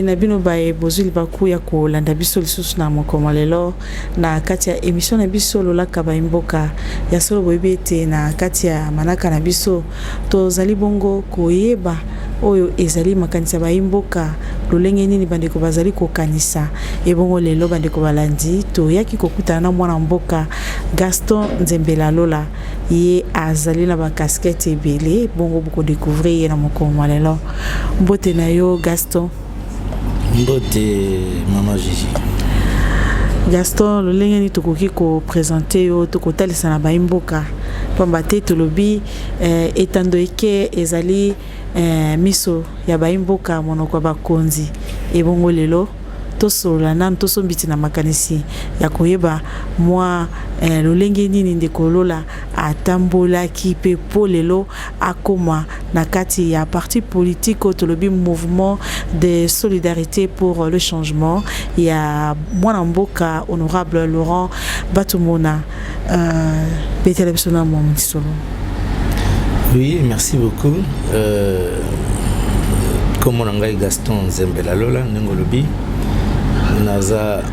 na bino bae bozuli baku ya kolanda biso lisusu na mokoma lelo na kati ya émission na biso lolaka baimboka ya solo boyebi ete na kati ya manaka na biso tozali bongo koyeba oyo ezali makanisa baimboka lolenge nini bandeko bazali kokanisa ebongo lelo bandeko balandi toyaki kokutana na mwana mboka Gaston Nzembela Lola ye azali na ba casquette ebele bongo boko découvrir ye na mokoma lelo mbote na yo Gaston. Mbote Mama Gigi. Gaston lolenge ni tokoki ko présenter yo tokotalisa na baimboka pamba te tolobi etando eke ezali miso ya baimboka monoko bakonzi ebongo lelo tosola nan tosombiti na makanisi ya koyeba mwa lolenge nini ndekolola atambola ki pe po lelo akoma na kati ya parti politique tolobi mouvement de solidarité pour le changement ya mwana mboka honorable Laurent Batumona betela bisona mo mtsolo. Oui, merci beaucoup. Comme on a Gaston Nzembela Lola Nengolobi naza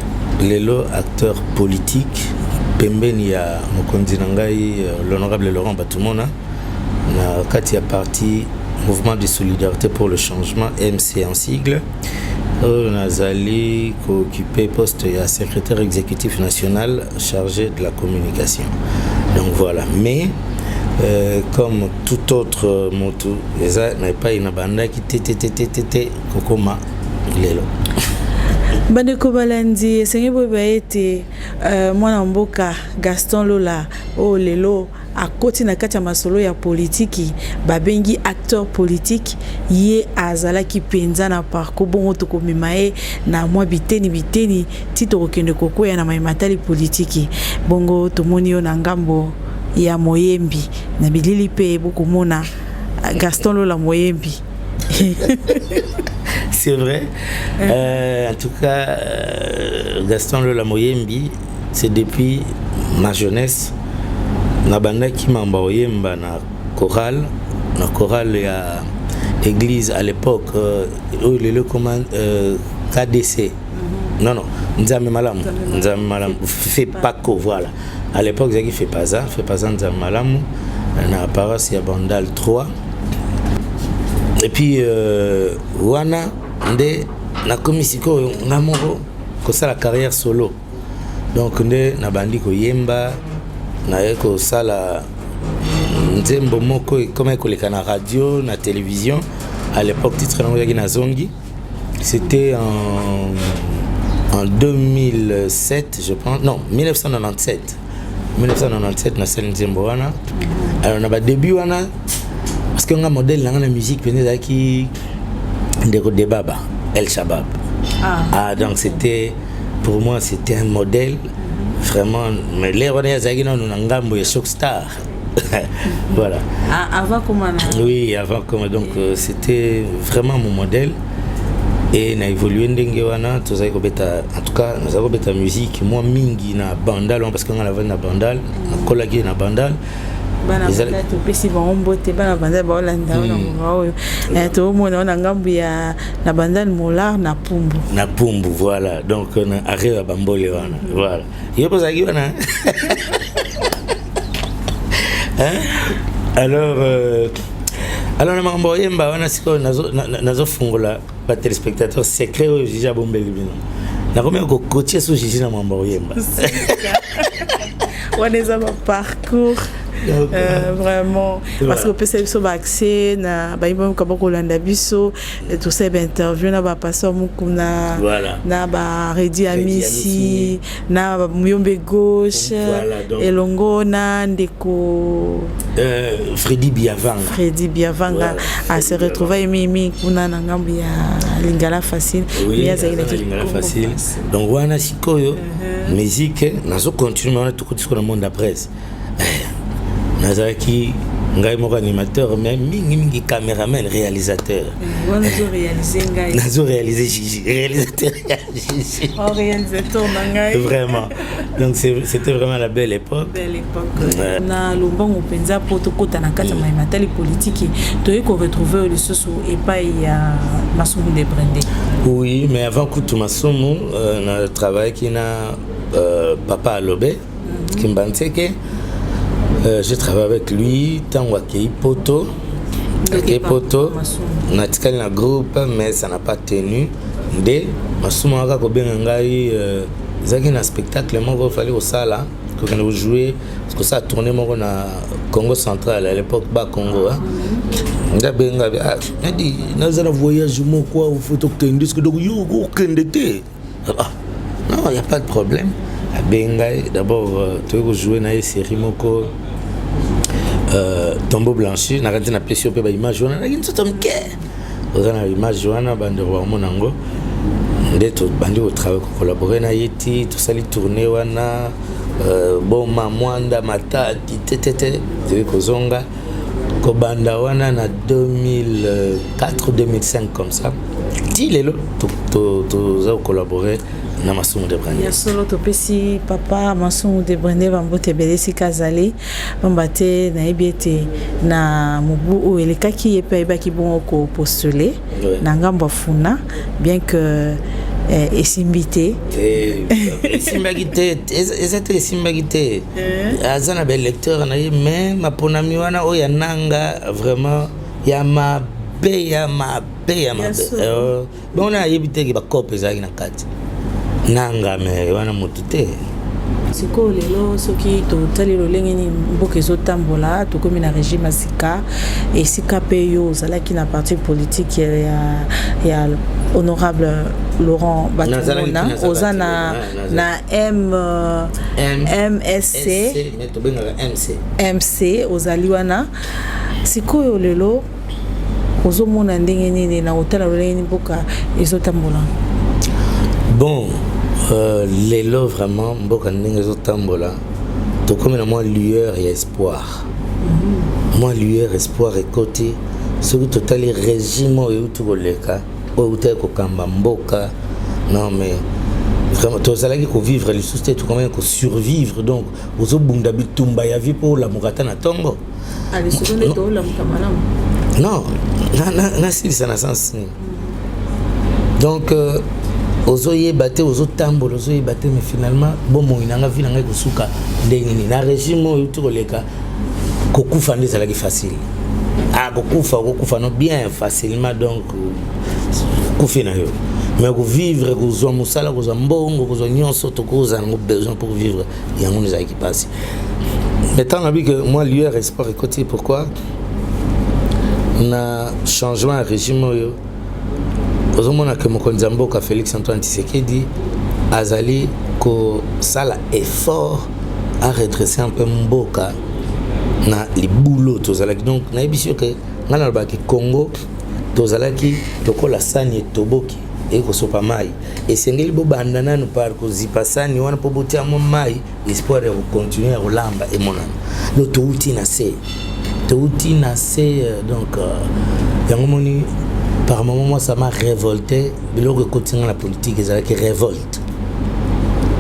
lelo acteur politique pembeni ya mokonzi nangai l'honorable Laurent Batumona na kati ya parti mouvement de solidarité pour le changement MC en sigle nazali occupé poste ya secrétaire exécutif national chargé de la communication. Donc voilà, mais comme tout autre moto eza na pas ina banda ki tete kokoma lelo. Bandeko balandi sengi boba ete mwana mboka Gaston Lola o lelo akoti na kati ya masolo ya politiki babengi acteur politique ye azalaki penza na parcours bongo tokomema ye na mwa biteni tito kokende kokoya na maimatali politiki bongo tomoni yo na ngambo ya Moyembi na bilili pe bokomona Gaston Lola Moyembi. C'est vrai. En tout cas, Gaston Lola Moyembi, c'est depuis ma jeunesse. Nabanda qui m'a envoyé na chorale à église à l'époque où le commande KDC. Non, Nzame Malam fait Paco, voilà. À l'époque, il fait pas ça Nzame Malam na paroisse ya Bandal 3. Et puis wana nde na komisiko ngamoko ko sala carrière solo. Donc nde na bandi ko yemba na ko sala nzembo moko comme ko leka na radio na télévision. À l'époque titre na zongi. C'était en 2007 je pense, non 1997 na sala nzembo wana. Alors na ba début wana parce qu'on a un modèle dans la musique qui de Baba El Shabab. Donc c'était pour moi c'était un modèle vraiment. Mais les Rwandais nous avons Shock Star. Voilà. Avant comment? Oui, avant comment. Donc c'était vraiment mon modèle. Et na évolué ndengwana tout ça en tout cas nous avons beta musique moi mingi na bandal parce qu'on a la na bandal na kolagi na bandal. Bana banda to pesi ba ombote bana banda ba olanda na ngao to mona na ngambu ya na banda molar na pumbu voilà donc on arrive à bambole wana voilà yo poza ki wana alors na mambo yemba wana siko nazo fungula ba téléspectateurs secret au jija bombeli bino na combien ko coacher sous jiji na mambo yemba wana za parcours. Vraiment parce que peut être sur accès na ba imam kabako landa biso tout ça interview na ba pasteur mukuna na ba Redi Amisi na Muyombe gauche elongo na ndeko Freddy Biavanga a se retrouver mimi kuna na ngambi ya Lingala facile mais ça Lingala facile donc wana sikoyo musique nazo continuer na tout ko na monde après nazaki ngai moko animateur mais mingi caméraman réalisateur nazo réaliser Gigi réalisateur réalisateur nangai vraiment donc c'était vraiment la belle époque na lombango penza poto kota na kata matali politique to ko retrouver le soso et pas il y a Masumu de Brendé. Oui, mais avant que tout Masumu na travail qui na papa Alobé Kimbanseke. J'ai travaillé avec lui tant Wakei Poto. Wakei Poto, on a tiré un groupe, mais ça n'a pas tenu. Dès Masumu a bien engagé, ils ont un spectacle, il fallait au salle, que nous jouer, parce que ça a tourné au Congo central à l'époque, bas Congo. On a bien engagé. On a dit, nous allons voyager, quoi, au photo que tu as donc il y a aucun détail. Non, il n'y a pas de problème. D'abord, tu as joué dans une série Moko Tombeau Blanchi, na kanti na pesi ope ba image wana na kintu tomke. Ozana image wana bande wa monango. Ndeto bandi au travail collaborer na yeti, tout ça li tourner wana bon mamwanda matati tetete de kozonga ko banda wana na 2004 2005 comme ça. Ti lelo to za collaborer na Masumu de Brendé. Ya solo to pesi papa Masumu de Brendé bambote belesi kazali bambate na ebiete na mubu o elekaki epa ebaki bon ko postuler na ngambo funa bien que esimbité esimbagité ezate esimbagité azana bel lecteur na mais maponami wana o ya nanga vraiment ya mabe bon na yebite ki ba kope za na kati nanga me wana mutute siko lelo soki to tali lo lengeni mboka ezotambola to komi na régime asika esika pe yo zalaki na parti politique ya honorable Laurent Batumona ozana na MSC MC ozaliwana siko lelo ozomona ndenge nini na hôtel lo lengeni mboka ezotambola. Bon, les lots vraiment, mboka ndenge zotambola. To comme moi lueur et espoir. Moi lueur espoir et côté ce que total régime et tout le cas, ou tel ko kamba mboka. Non mais vraiment to ça là qui vivre les sociétés tout comme ko survivre donc ozo bunda bitumba ya vie pour la mokata na tongo. Allez seconde to la mukamana. Non, na si ça na sens. Donc ozoye baté ozotambo ozoye baté mais finalement bon mo inanga vina ngai kusuka ndenge na régime tout le cas kokufa ndeza la facile kokufa non bien facilement donc kufa na yo mais ko vivre ko zo musala ko zo mbongo ko zo nyonso to ko za ngo besoin pour vivre yango nous a qui passe étant habitué que moi lueur espoir et côté pourquoi na changement régime yo ozomona que mokonzi mboka Félix Antoine Tshisekedi azali ko sala effort à redresser un peu mboka na libulo tozalaki donc na ebisio que ngana baki Congo tozalaki tokola sani toboki et ko sopa mai et sengeli bo bandana no par ko zipasani wana po botia mo mai espoir de continuer à lamba et monana no touti na se donc yango moni par moment moi ça m'a révolté de l'autre côté la politique c'est qui révolte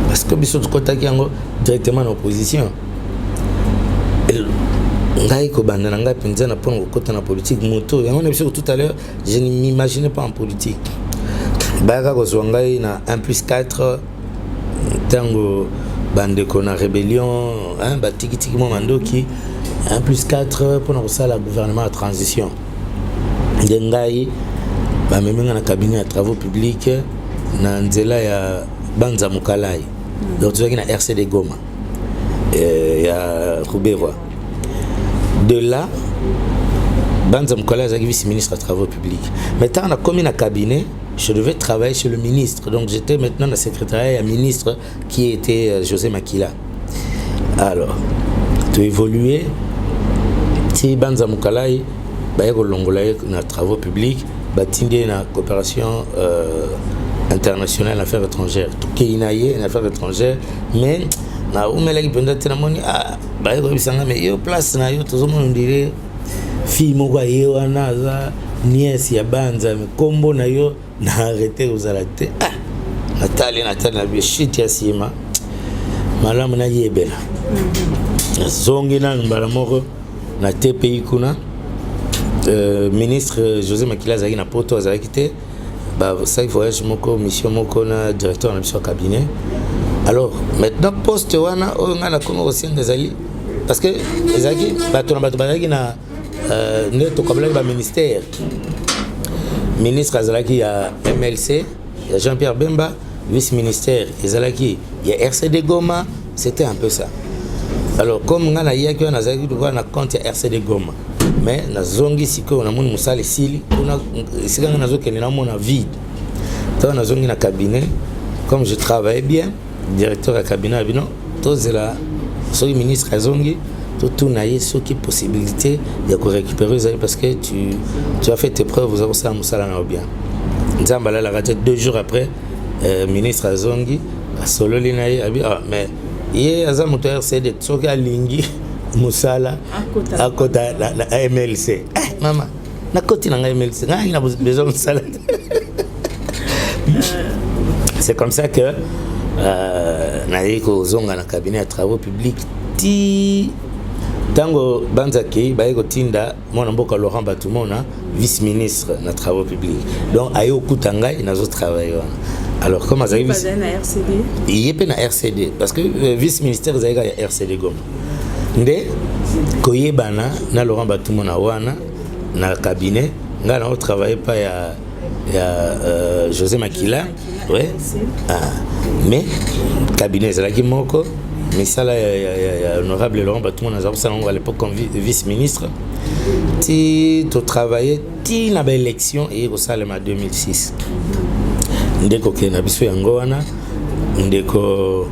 parce que biso de côté qui yango directement en opposition ngai ko bandana ngai penza na pongo côté na politique moto yango na biso tout à l'heure je ne m'imaginais pas en politique baka ko ngai na 1+4 tango bande ko na rébellion hein batiki mo mandoki 1+4 pour nous ça la gouvernement de transition ngai ba memenga na cabinet de travaux publics na nzela ya Banza Mukalai donc tu na RCD Goma ya Ruberwa de là Banza Mukalai est vice-ministre des travaux publics maintenant on a commis na cabinet je devais travailler chez le ministre donc j'étais maintenant dans le secrétariat ministre qui était José Makila alors tu évoluer si Banza Mukalai ba yako longola na travaux publics batindé na coopération internationale en affaires étrangères tout keinaye en affaires étrangères mais na umela ki penda tena moni ba yako bisanga mais yo place na yo tozomona ndire fille moko ye wana aza nièce ya banza kombo na yo na arrêté ozala te natali na bishit ya sima malamu na yebela zongi na mbala moko na TPI kuna ministre José Makila azalaki na poto azalaki te ça voyage moko mission moko na directeur na biso cabinet. Alors maintenant poste wana nga na kono aussi ngazali parce que ezaki bato na bato bazalaki na ne to kabla ba ministère ministre azalaki ya MLC ya Jean-Pierre Bemba, vice ministère ezalaki ya RCD Goma, c'était un peu ça. Alors comme nga na yaki wana azalaki na compte ya RCD Goma, mais na zongi siko na moni musale sili kuna sikanga na zokene na mona vide. Tant na zongi na cabinet, comme je travaillais bien, directeur à cabinet abino, tous là so ministre azongi tout naïe ce qui possibilité de récupérer parce que tu as fait tes preuves, vous avez ça musala na bien. Nzambala la raté 2 jours après ministre azongi solo linaye abi mais ye aza moto RCD soki alingi musala akota la MLC mama nakoti na MLC ngai na besoin musala. C'est comme ça que naye ko zonga na cabinet de travaux publics ti tango banzaki baiko tinda mwana mboka Laurent Batumona vice ministre na travaux publics donc ayo kutanga inazo travailler. Alors comment ça arrive na RCD il est na RCD parce que vice ministère zaika ya RCD Goma nde koyebana na Laurent Batumona wana na cabinet nga na travailler pas ya José Makila ouais mais cabinet zalaki moko misala ya honorable Laurent Batumona à l'époque comme vice-ministre ti to travailler ti na ba élection et au Salema 2006 ndeko ke na biso yango wana ndeko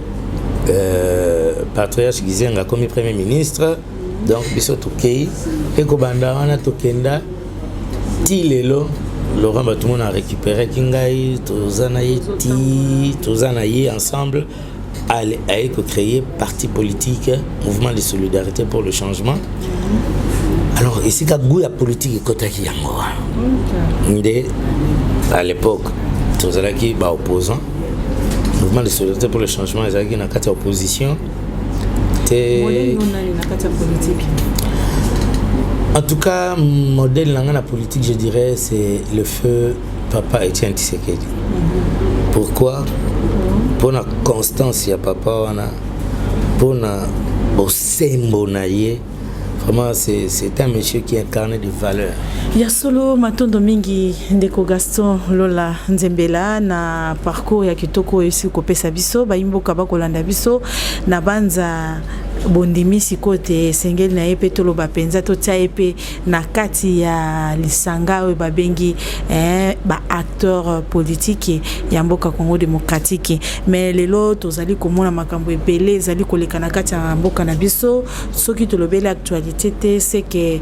patriarche Gizenga comme premier ministre donc biso to kei et ko banda wana to kenda ti lelo Laurent Batumona a récupéré Kingai Tozanaï ensemble a créé parti politique mouvement de solidarité pour le changement. Alors ici ka gouya politique kotaki yango ndé à l'époque Tozalaki ba opposant mouvement de solidarité pour le changement ezalaki na kati opposition té politique. En tout cas, modèle dans la politique, je dirais, c'est le feu Papa Etienne Tshisekedi. Pourquoi? Pour la constance, il y a Papa, pour la bossé. Vraiment, c'est un monsieur qui incarne des valeurs. Ya solo matondo mingi ndeko Gaston Lola Nzembela na parcours ya kitoko esi kopesa biso baimboka bakolanda biso na banza bondimisi kote sengeli na epe tolo bapenza to tia epe na kati ya lisanga we babengi ba acteur politique ya mboka Congo démocratique mais lelo tozali komona makambo ebele ezali koleka na kati ya mboka na biso soki tolobela actualité te c'est que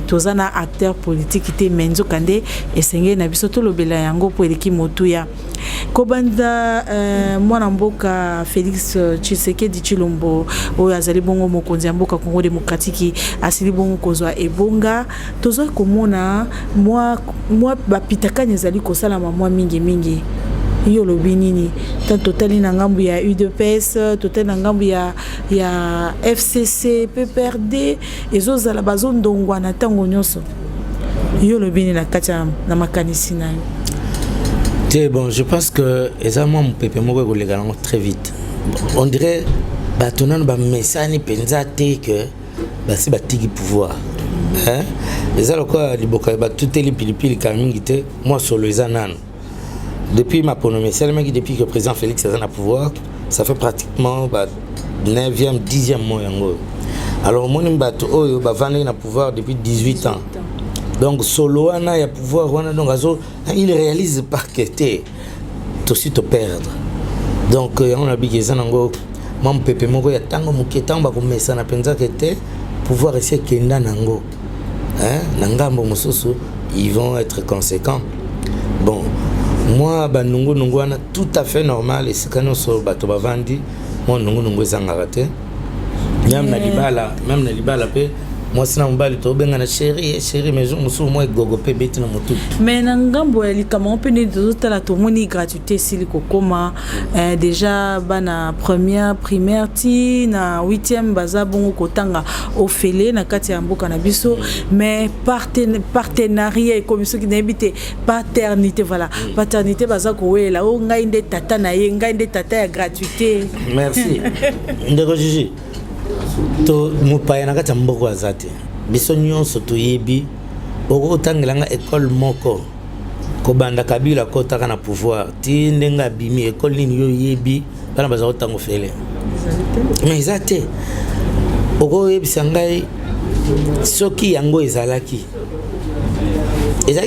tozana acteur politique te menzo kande esengeli na biso tolobela yango po eleki motuya kobanda mwana mboka Félix Tshisekedi Tshilombo oyo azali bongo mokonzi ya mboka Congo démocratique asili bongo kozwa ebonga tozwa komona mwa bapitakanya ezali kosalama mwa mingi iyo lobi nini totali na ngambu ya UDPS totali na ngambu ya FCC PPRD ezozala bazondongwa na tango nyonso iyo lobi nini na kati na makanisi nayo. Bon, je pense que exactement mon pépé moko ko lega très vite. On dirait batonan ba mesani penza te que basi batiki pouvoir. Hein? Les alors quoi liboka ba tuteli pilipili kamingi te moi solo ezanana. Depuis ma pronommée, depuis que le président Félix est en pouvoir, ça fait pratiquement 9e, 10e mois yango. Alors mon mbato oyo ba vandi na pouvoir depuis 18 ans. Donc solo ana ya pouvoir wana donc il réalise pas que t'es aussi te perdre. Donc on a bigeza nango mon pépé moko ya tango muketango ba komesa na penza que t'es pouvoir essayer kenda nango. Hein? Nangambo mususu ils vont être conséquents. Bon, moi banungu wana tout à fait normal et c'est quand on so bato bavandi mon nungu ezanga raté. Même na libala pe moi sina mbali to benga na chérie maison musu moi gogo pe beti na motu mais na ngambo ya likama pe ne tozotala tomoni gratuité sili kokoma déjà bana première primaire ti na 8e baza bongo kotanga ofele na kati ya mboka na biso mais partenariat comme ce qui n'habite paternité voilà paternité baza kowela o ngai nde tata na ye ngai nde tata ya gratuité merci ndeko Gigi to mupaya na kati ya mboka azate biso nyonso toyebi okotangelanga école moko kobanda kabila kotaka na pouvoir ti ndenga bimi école nini yo yebi bana baza kotango fele mais izate okoyebisa ngai soki yango ezalaki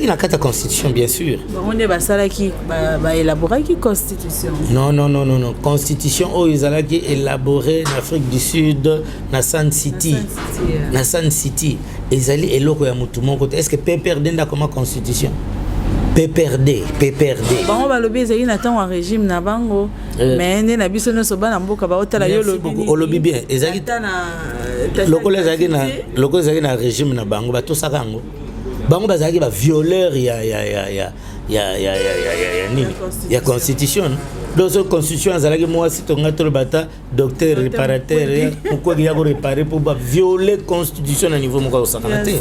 na kata constitution bien sûr on est basalaki ba élaborer qui constitution non constitution o ezalaki élaboré en Afrique du Sud na Sun City ezali eloko ya mutu moko est-ce que PPRD nda comment constitution PPRD bango balobi ezali na temps en régime na bango mais ne na biso no so bana mboka ba otala yo lobi bien ezali lokolo ezali na régime na bango batosaka yango bango bazaki ba violeur ya nini ya constitution donc cette constitution azalaki moi si tonga to bata docteur réparateur pourquoi il y a ko réparer pour ba violer constitution na niveau moko sakana te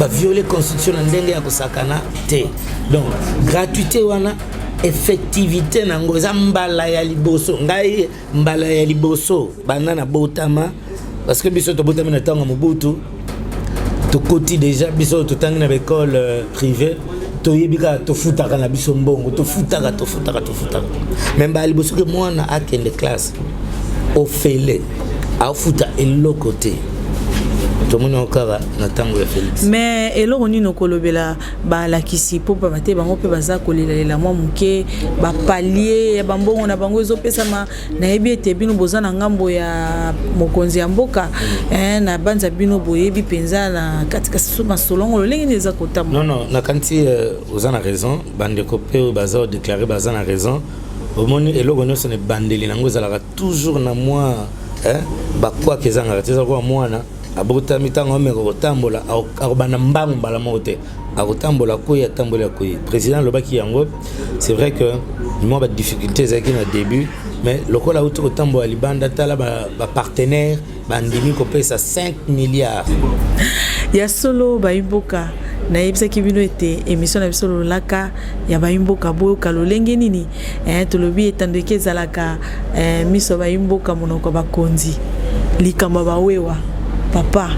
ba violer constitution ndenge ya ko sakana te donc gratuité wana effectivité nango za mbala ya liboso ngai mbala ya liboso bana na botama parce que biso to botama na tanga mobutu to koti déjà biso to tangi na école privée to yebika to futaka na biso mbongo to futaka même ba liboso ke mwana akende classe au fele a futa eloko te to mona okara na tango ya Félix mais eloko nino kolobela ba lakisi po ba mate bango pe baza kolela mwa muke ba palier ya bambongo na bango ezopesa ma na yebi ete bino bozana ngambo ya mokonzi ya mboka na banza bino boyebi penza na katika soma solongo lolenge neza kotama non na kanti ozana raison bande kopé baza déclarer bazana raison au moni eloko no sone bandeli nango ezalaka toujours na moi ba quoi que zanga teza ko mwana abota mitango meko kotambola akobana mbangu mbala mote akotambola koya tambola koyi président lobaki yango c'est vrai que moi ba difficultés zaki na début mais lokola auto kotambola libanda tala ba partenaire bandimi ko pesa 5 milliards ya solo ba imboka na yebisaki bino ete émission na biso lolaka ya baimboka boyoka lolenge nini tolobi etandeke ezalaka miso baimboka monoko bakonzi likamba bawewa papa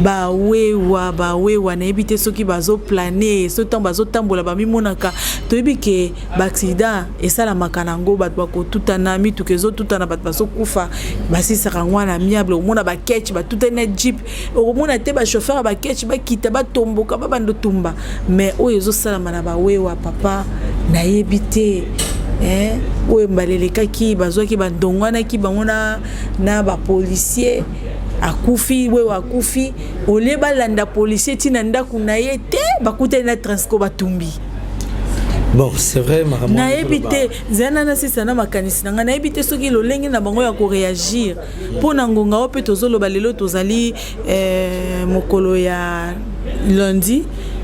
bawewa na ebite soki bazo planer so temps bazo tambola ba mimonaka to ebike ba accident esala makanango bat bako tutana mituke zo tutana bat baso kufa basisa kangwana miable omona ba ketch ba tutana jeep omona te ba chauffeur ba ketch ba kita ba tomboka ba bando tumba mais oyo zo sala mana bawewa papa na ebite oyo mbalelekaki bazwaki bandongwana ki bangona na ba policier akufi wewe akufi ole balanda policier tina ndaku na yete bakute na transco batumbi bon c'est vrai maman na ebite zana na sisa na makanisi na ebite soki lolenge na bango ya ko réagir pona ngonga ope tozolo balelo tozali mokolo ya lundi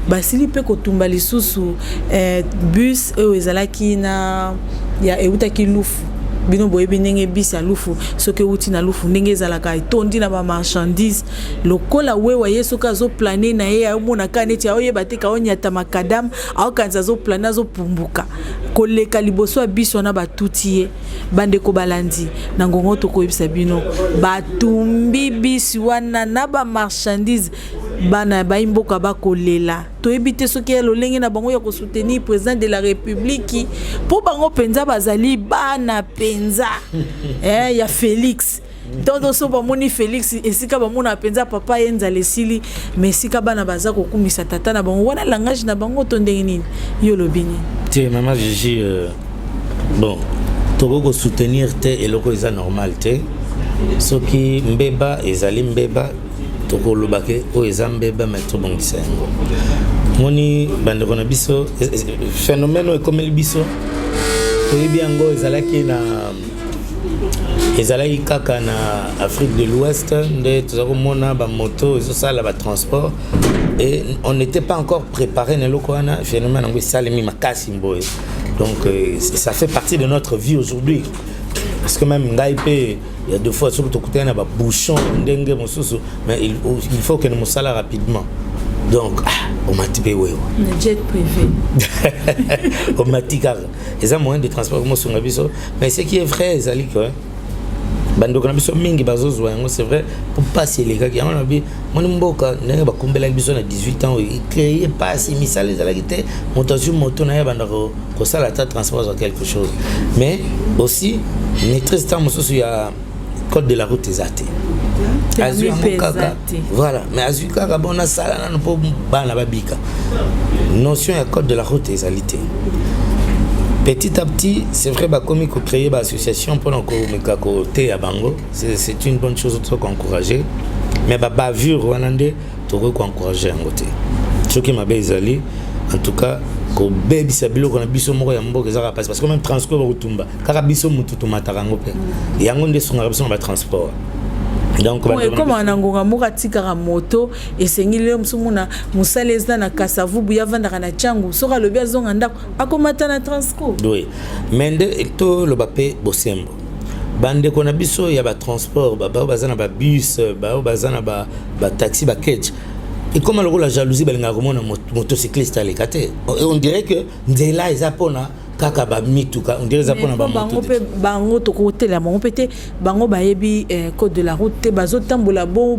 basili pe kotumba lisusu bus ezalaki na ya eutaki lufu bino boyebi ndenge bisi ya lufu soki uti na lufu ndenge ezalaka etondi na ba marchandise lokola wewa ye soki azo planer na ye amonaka neti aoyeba te kaonyata makadam aokanza azo planer azo pumbuka koleka liboso ya biso na batuti ye bandeko balandi na ngongo tokoyebisa bino batumbi bisi wana na ba marchandise bana baimboka bakolela toyebi te soki lolenge na bango ya ko soutenir président de la république po bango penza bazali bana penza ya Félix donc so bamoni Félix esika bamona penza papa yenza lesili mais sika bana baza kokumisa tata na bango wana langage na bango to ndenge nini yo lobini te maman Gigi bon toko soutenir te eloko eza normal te soki mbeba ezali mbeba toko lobake o ezambeba metro bongisa yango moni bande kona biso phénomène ekomeli biso toyebi yango ezalaki na ezalaki kaka na Afrique de l'Ouest nde tozomona ba moto ezosala ba transport et on n'était pas encore préparé na loko wana phénomène ngo salemi makasi mboye. Donc ça fait partie de notre vie aujourd'hui. Parce que même ngai il y a deux fois surtout côté na ba bouchon ndenge mosusu mais il faut que nous sala rapidement. Donc on m'a dit oui. Le jet privé. On m'a dit car les moyens de transport mo sunga biso mais ce qui est vrai ezali que bandoko na biso mingi bazozwa yango c'est vrai pour passer les gars qui on a vu mon mboka ndenge bakumbela biso na 18 ans il créer passe misala ezalaki te moto na ya bandako ko sala ta transport ou quelque chose mais aussi maîtrise temps mosusu ya code de la route ezate voilà mais azukaka bona sala na po bana babika notion ya code de la route ezalité. Petit à petit, c'est vrai que qu'on créer une association pour côté à Bango, c'est une bonne chose de encourager. Mais bavure wanande to encourager en côté. Ce qui m'a bezali en tout cas ko baby sabilo ko na biso moko ya mboka ezaka parce que même transport rotumba kaka biso mutu to matarango pe. Yango nde songa biso ba transport. Donc comment on a ngonga moka tikara moto et sengile msumuna musaleza na kasavubu ya vanda kana changu soka lobi azonga ndako akomata na transport. Oui. Mende to lo bapé bosembo. Bande kona biso ya ba transport ba bazana ba bus ba bazana ba taxi ba ketch. Et comment la jalousie balinga komona motocycliste à l'écate. On dirait que nzela ezapona kaka ba mituka on dirait zapona ba moto bango to côté la bango pété bango bayebi code de la route te bazo tambola bo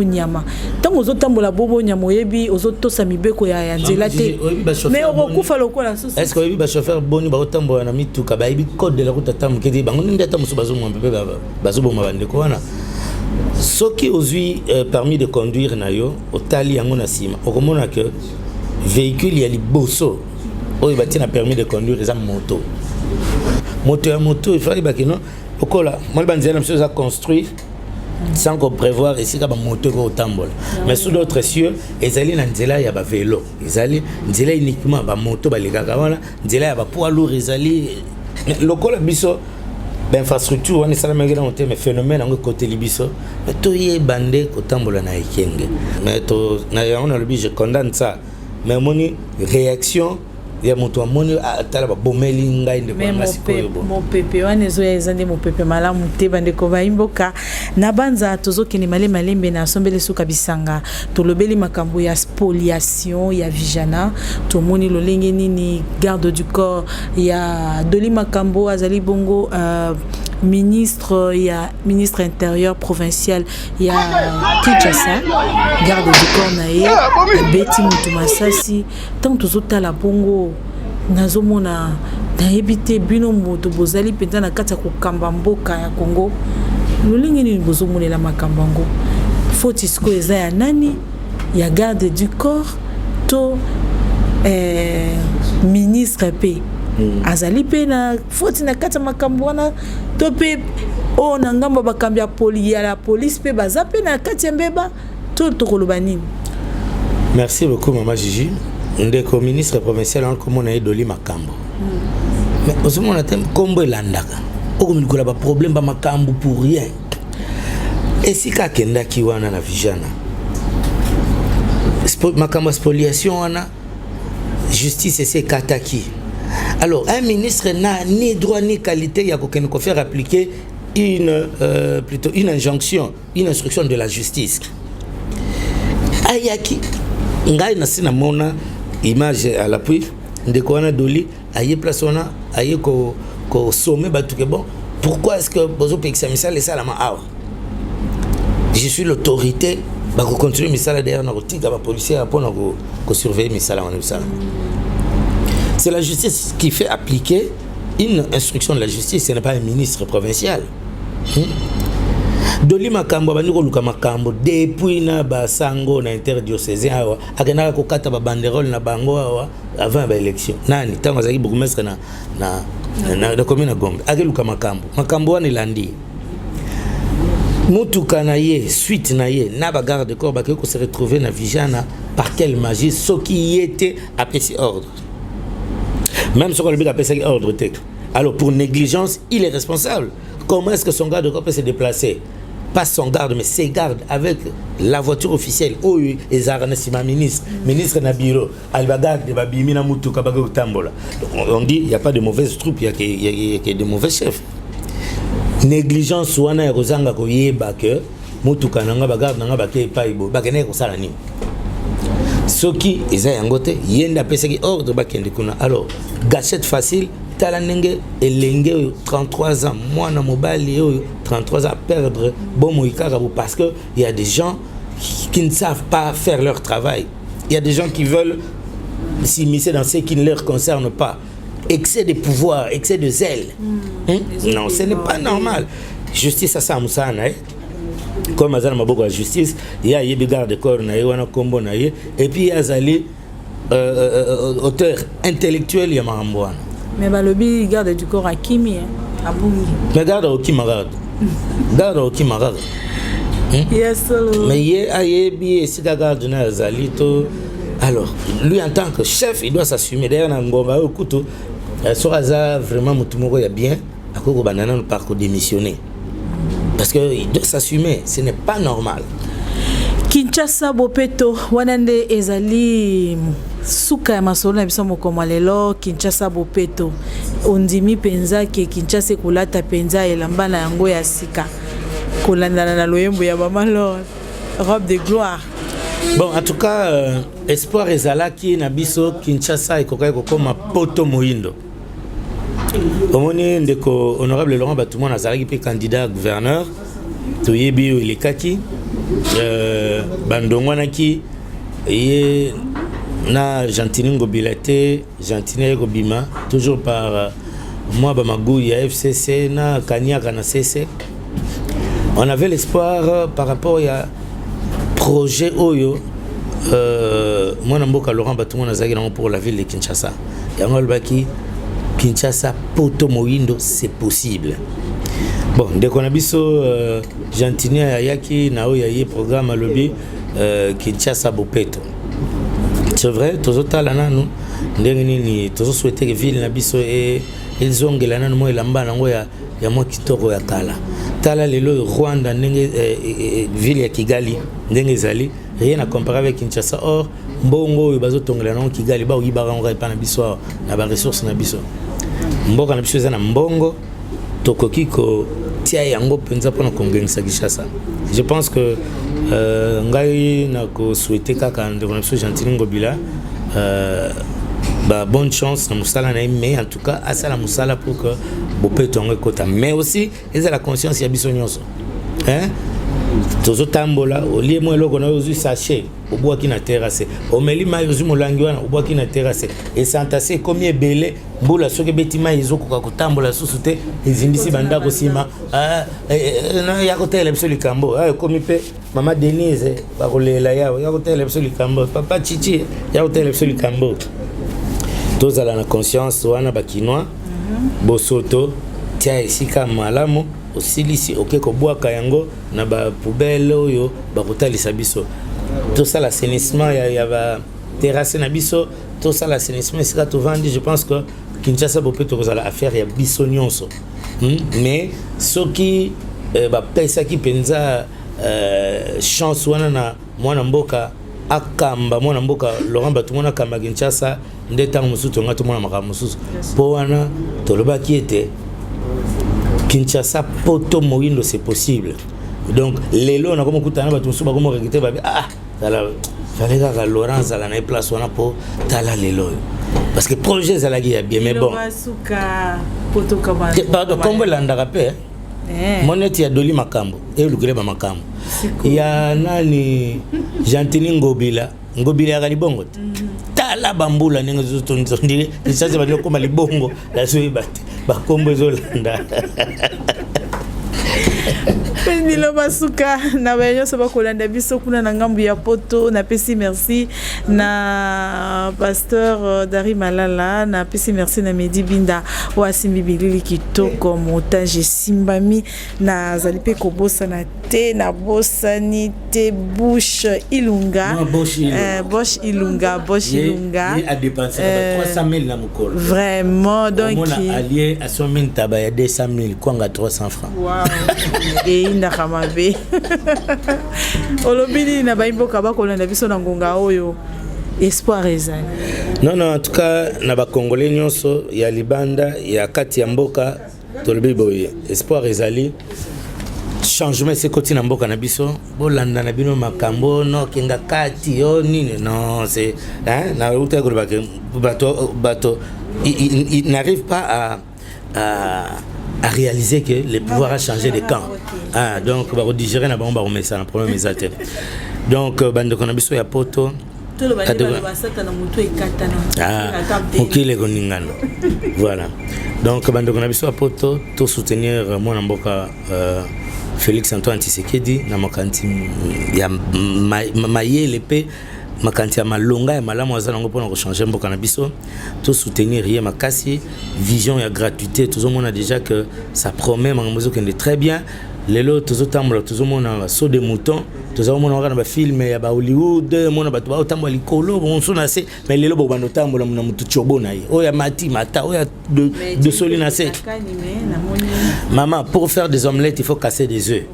nyama tango zo tambola bo nyama yebi ozo tosa mibeko ya nzela te mais okufa lokola sosi est-ce que yebi ba chauffeur boni ba tambola na mituka bayebi code de la route tamu kedi bango ndeta tamu bazo mo pepe bazo bo mabande ko wana soki ozui permis de conduire na yo otali yango na sima okomona que véhicule ya liboso oh il a permis de conduire les moto il fallait que non okola moi banzela monsieur a construit sans qu'on prévoir ici ka ba moto ko tambola mais sous d'autres cieux ezali na nzela ya ba vélo ezali nzela uniquement ba moto ba lekaka wana nzela ya ba poids lourd ezali lokola biso d'infrastructure on est ça mais phénomène en côté libiso mais to yé bande ko tambola na ekenge mais to na on a le je condamne ça mais moni réaction ya moto amoni atala ba bomeli ngai nde kwa masikoyo bo mo pepe wane zo ya ezande mo pepe malamu te bande ko baimboka na banza tozokene malembe na sombele suka bisanga tolobeli makambo ya spoliation ya vijana tomoni lolenge nini garde du corps ya Doli Makambo azali bongo ministre intérieur provincial ya Kinshasa garde du corps na ye Betty Mutumasasi tant tozotala bongo nazomona naebite bino moto bozali penza na kati ya kokamba mboka ya Congo lolenge nini bozomonela makambo ngo fotisco eza ya nani ya garde du corps to ministre pe azali pe na foti na kati ya makambo wana to pe o na ngambo bakambi ya la police pe baza pe na kati ya mbeba to tokoloba nini. Merci beaucoup Maman Gigi. Ndeko ministre provincial en comme on a Doli Makambo. Mais aussi on a thème combo landaka. Okomikola ba problème ba makambo pour rien. Et si ka kenda ki wana na vijana. Makambo spoliation wana justice c'est kataki. Alors un ministre n'a ni droit ni qualité ya ko faire appliquer plutôt une injonction, une instruction de la justice. Ayaki ngai na sina mona image à l'appui ndeko wana Doli aye place wana aye ko sommet batuke bon pourquoi est-ce que bozo pekisa misala sala ma awa je suis l'autorité ba ko continuer misala derrière na kotika ba policier pour na ko surveiller misala wana misala. C'est la justice qui fait appliquer une instruction de la justice, ce n'est pas un ministre provincial. Doli Makambo baniko luka makambo depuis na basango na interdiocésain awa akena ko kata ba banderole na bango awa avant ba élection nani tango zaki bourgmestre na commune Gombe akeluka makambo wana landi mutuka na ye suite na ye na ba garde corps ba ko se retrouver na vijana par quelle magie ce qui était apprécié ordre même ce qu'on lui a appelé ordre. Alors pour négligence il est responsable. Comment est-ce que son garde de corps peut se déplacer? Pas son garde, mais ses gardes avec la voiture officielle. Oh, et Zaranessima ministre Nabiro, Albagarde de Babimina Moutou Kabago Tambola. On dit il n'y a pas de mauvaises troupes, il y a que de mauvais chefs. Négligence ou ana Rosanga Koyeba que Moutou Kananga Bagarde Nanga Bake Paibo, Bakene Kosalani. Soki, Eza Yangote, Yenda Peseki ordre Bakende Kuna. Alors, gâchette facile. Talanenge elenge 33 ans moi na mobali 33 ans perdre bon moïkarabou parce que il y a des gens qui ne savent pas faire leur travail. Il y a des gens qui veulent s'immiscer dans ce qui ne leur concerne pas. Excès de pouvoir, excès de zèle. Non, ce n'est pas normal. Justice à ça Moussana. Comme Azana Maboko la justice, il y a des gardes de corps wana kombo na et puis il y a Zali auteur intellectuel ya Marambouana. Mais balobi garde du corps à Kimi, à Bungi. Mais garde au Kimarade. Garde au Kimarade. Mais il y a si garde na Zalito. Alors, lui en tant que chef, il doit s'assumer. D'ailleurs, dans Ngomba au couteau, sur Aza vraiment Moutumoro il y a bien à cause banana le parcours démissionné. Parce que il doit s'assumer, ce n'est pas normal. Kinshasa Bopeto wanande ezali suka ya masolo na biso mokoma lelo Kinshasa Bopeto ondimi penza ke Kinshasa kulata penza elamba na yango ya sika kolandana na loyembo ya bamalo robe de gloire. Bon, en tout cas, espoir ezalaki na biso Kinshasa ekokai kokoma poto moindo. Omoni ndeko honorable Laurent Batoumon azalaki pe candidat gouverneur toyebi elekaki bandongwanaki ye na Gentini Ngobilate Gentini Gobima toujours par moi Bamagou ya FCC na Kanyaka na CC. On avait l'espoir par rapport à projet Oyo moi namboka Laurent Batoumon azalaki pour la ville de Kinshasa yango albaki Kinshasa poto moindo c'est possible. Bon, dès qu'on a biso Gentini ayaki na oya ye programme lobby Kinshasa Bopeto. C'est vrai, tous otala nanu ndenge nini tous souhaiter que ville na biso et ils ont gelana mo elamba nango ya mo kitoko ya kala. Tala lelo Rwanda ndenge ville ya Kigali ndenge ezali rien à comparer avec Kinshasa. Or mbongo oyo bazotongela nango Kigali ba oyibaka ngo epa na biso na ba ressources na biso. Mboka na biso na mbongo tokoki ko tia yango penza pona kongengisa Kinshasa. Je pense que ngai na ko souhaiter kaka ndeko na biso Gentini Ngobila bah bonne chance na musala na mais en tout cas asala musala pour que Bopeto ngo kota mais aussi eza la conscience ya biso nyonso hein tozo tambola olie mo eloko na ozu sachet obwaki na terrasse omeli mai ozu molangi wana obwaki na terrasse et santase comme ebele mbula soki betima ezokoka kotambola susu te ezindisi bandako sima na ya kotela biso likambo komi pe mama Denise bakolela yawo ya kotela biso likambo papa Chichi ya kotela biso likambo tozala na conscience wana bakinois bosoto tia esika malamu osilisi oke kobwaka yango na ba poubelle oyo bakotalisa biso tout ça l'assainissement ya ba terrasse na biso tout ça l'assainissement sera tout vendu. Je pense que Kinshasa Bopeto kozala affaire ya biso nyonso mais soki ba pesa ki penza chance wana na mwana mboka akamba mwana mboka Laurent Batoumon akamba Kinshasa ndeta musutu ngato mwana makambo mususu po wana tolobaki ete Kinshasa poto moindo c'est possible. Donc lelo na comme kutana ba tusuba comme regretter ba tala fallait que Laurent zala na place wana po tala lelo parce que projet zala ki ya bien mais bon suka poto kabanda pardon kombo landa rapé moneti ya doli makambo e lukile ba makambo ya nani Gentini Ngobila ya libongo tala bambula ninga zotondire sasa ba koma libongo la soyi bate bakombo ezolanda Nilo Masuka na bayo soba kolanda biso kuna na ngambu ya poto na pesi merci na pasteur Dari Malala na pesi merci na Medi Binda wa Simbi Bilili kitoko montage simbami na zalipe kobosa na te na bosani te bouche ilunga Bosch ilunga il a dépensé 300 000 na mukolo vraiment donc on a allié à son mine tabaya 200 000 kwanga 300 francs wow et inda kamabe olobini na baimboka bakolanda biso na ngonga oyo espoir ezali non en tout cas na ba congolais nyonso ya libanda ya kati ya mboka tolobi boye espoir ezali changement c'est côté na mboka na biso bolanda na bino makambo no kinga kati yo nini non c'est hein na uta ko bato il n'arrive pas à réaliser que le pouvoir a changé de camp. Ah, donc, on va digérer na bomba remettre ça, le problème est atteint. Donc, bande de biso ya poto. Ok, les goningano. Voilà. Donc, bande de biso ya poto, tout soutenir moi Mboka Félix Antoine Tshisekedi na makanti ya maye l'épée makanti ya malonga ya malamu azango pona ko changer mboka na biso tout soutenir rien makasi vision ya gratuité tout le monde a déjà que ça promet mangozo que est très bien lelo tout le monde a saut de mouton tout le monde a un film ya ba Hollywood mona bato ba tambo likolo bon sona se mais lelo bo bando tambo na mutu chobo na ye oya mati mata oya de solina se maman pour faire des omelettes il faut casser des œufs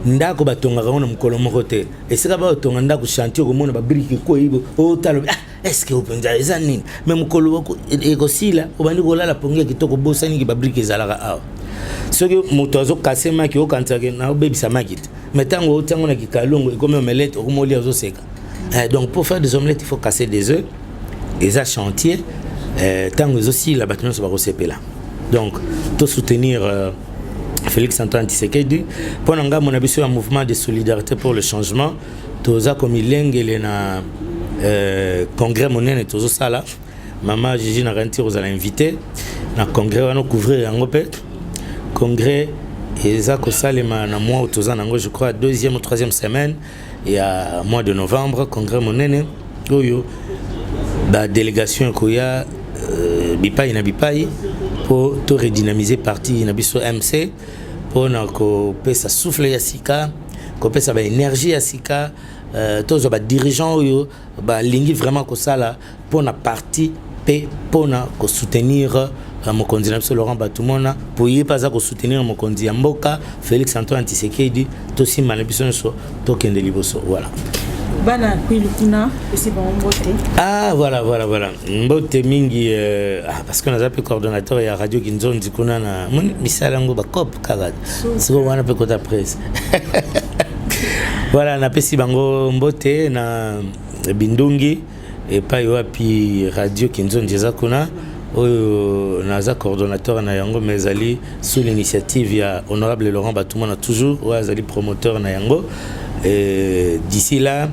ndako batonga ngona mukolo moko te esika ba batonga ndako chantier ko mona ba brique ko yibo o talo est-ce que openza eza nini mais mukolo wako ekosila obandi ko lala pongia kitoko bosani ki ba brique ezalaka awa soki moto azo kasema ki okantaka na obebisa makit mais tango otango na kikalongo comme omelette okomoli azo seka donc pour faire des omelettes il faut casser des œufs et ça chantier tango aussi la bâtiment se va resepela donc tout soutenir Félix Antoine Tshisekedi pour nga mon abiso un mouvement de solidarité pour le changement toza comme ilengele na congrès monene tozo sala mama Gigi na rentir aux invité na congrès wana couvrir yango pe congrès eza ko salema na mois toza nango je crois deuxième ou troisième semaine et à mois de novembre congrès monene oyo ba délégation koya bipai na bipai pour tout redynamiser parti na biso MC pour na ko pesa souffle ya sika ko pesa ba énergie ya sika tous ba dirigeants yo ba lingi vraiment ko sala pour na parti pe pour na ko soutenir mon candidat Laurent Batumona pour y pas à soutenir mon candidat Mboka Félix Antoine Tshisekedi to si manipulation so to kende liboso voilà. Bana Kwilukuna c'est bon mbote. Ah voilà mbote mingi parce qu'on a appelé coordonnateur et à radio Kinzondi kuna na misalango ba cop kagad c'est bon on a peu presse voilà na pesi bango mbote na bindungi et pas yoapi radio Kinzondi zakuna oyo naza coordonnateur na yango mezali sous l'initiative ya honorable Laurent Batumona toujours ou azali promoteur na yango et d'ici là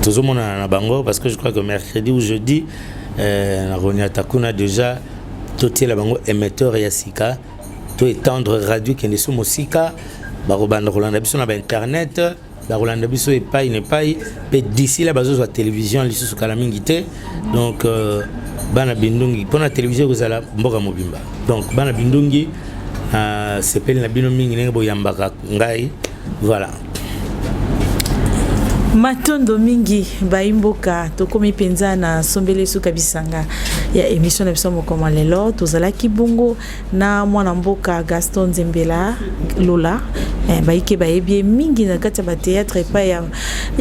tout le monde na bango parce que je crois que mercredi ou jeudi na Ronia Takuna déjà tout la bango émetteur ya sika to étendre radio qui ne sous musika ba robanda rolanda biso na internet ba rolanda biso et pas pe d'ici là bazo la télévision li sous kala mingité donc bana bindungi pour la télévision vous allez mboka mobimba donc bana bindungi sepeli na bino mingi nenge boyambaka ngai voilà. Matondo mingi baimboka tokomi penza na sombele suka bisanga ya émission na biso moko lelo tozala kibungo na mwana mboka Gaston Zembela Lola baike baebie mingi na kati ba théâtre pa ya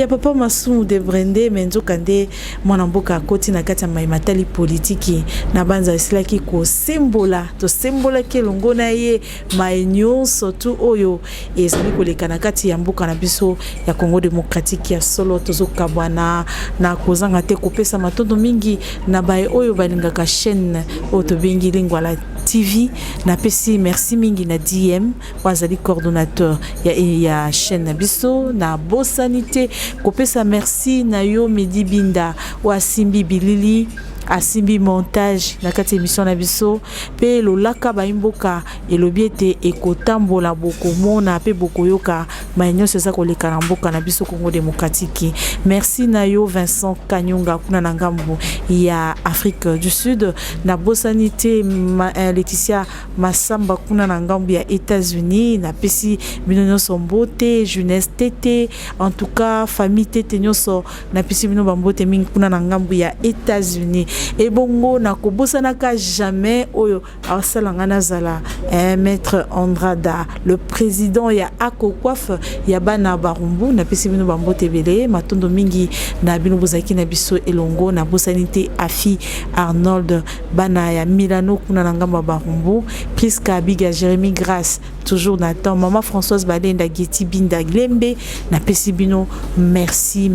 papa Masumu de Brende menzo kande mwana mboka koti na kati ya matali politiki na banza islaki ko sembola to sembola ke longo na ye maenyo surtout oyo ezali koleka na kati ya mboka na biso ya Congo démocratique ya solo tozoka bwana na kozanga te kopesa matondo mingi na bae oyo balingaka chaîne oto bengi Lingwala TV na pesi merci mingi na DM wazali coordonnateur ya chaîne na biso na bosanité kopesa merci na yo Medi Binda wa Simbi Bilili asimbi montage na kati émission na biso pe lolaka baimboka elobi ete ekotambola bokomona pe bokoyoka mayenyoso eza koleka na mboka na biso Congo démocratique. Merci na yo Vincent Kanyunga kuna na ngambu ya Afrique du Sud na bosanité Laetitia Massamba kuna na ngambu ya États-Unis na pesi bino nyonso mbote jeunesse tete en tout cas famille tete nyonso na pesi bino bambote mingi kuna na ngambu ya États-Unis et bongo na kobosanaka jamais oyo asalanga nazala maître Andrada le président ya Ako Coiffe ya bana barumbu na pesi bino bambote belé matondo mingi na bino bozaki na biso elongo na bosanité Afi Arnold bana ya Milano kuna na ngambu barumbu Priska Biga Jérémy Grasse toujours Nathan maman Françoise Balenda Geti Binda Glembe na pesi bino merci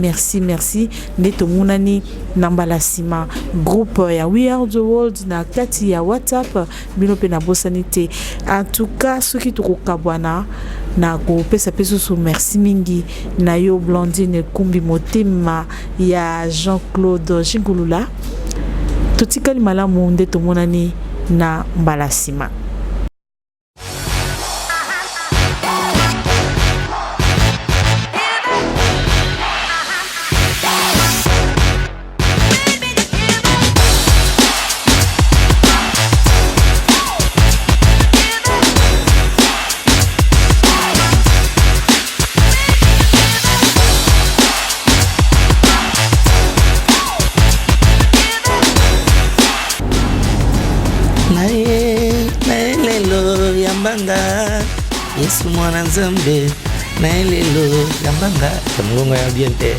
neto munani nambala sima groupe ya We Are The World na kati ya WhatsApp bino pe na bosanité en tout cas soki tokokabwana na kopesa peso sous merci mingi na yo Blandine Kumbi motema ya Jean-Claude Jingulula totikali malamu ndeto munani na mbala sima. Yesu mwana nzambe na elelo yambanga kamungo ya biente